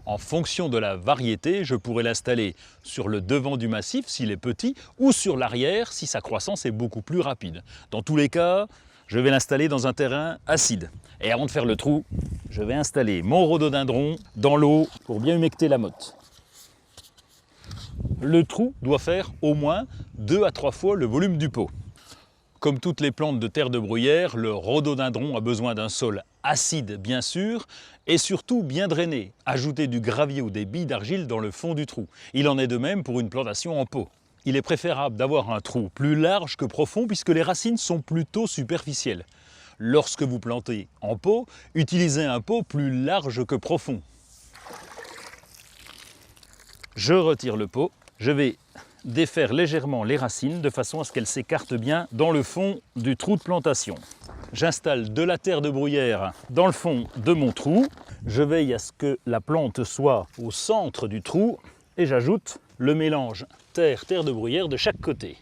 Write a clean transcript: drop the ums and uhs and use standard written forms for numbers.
En fonction de la variété, je pourrais l'installer sur le devant du massif s'il est petit ou sur l'arrière si sa croissance est beaucoup plus rapide. Dans tous les cas, je vais l'installer dans un terrain acide. Et avant de faire le trou, je vais installer mon rhododendron dans l'eau pour bien humecter la motte. Le trou doit faire au moins 2 à 3 fois le volume du pot. Comme toutes les plantes de terre de bruyère, le rhododendron a besoin d'un sol acide bien sûr et surtout bien drainé. Ajoutez du gravier ou des billes d'argile dans le fond du trou. Il en est de même pour une plantation en pot. Il est préférable d'avoir un trou plus large que profond puisque les racines sont plutôt superficielles. Lorsque vous plantez en pot, utilisez un pot plus large que profond. Je retire le pot, je vais défaire légèrement les racines de façon à ce qu'elles s'écartent bien dans le fond du trou de plantation. J'installe de la terre de bruyère dans le fond de mon trou. Je veille à ce que la plante soit au centre du trou et j'ajoute le mélange terre de bruyère de chaque côté.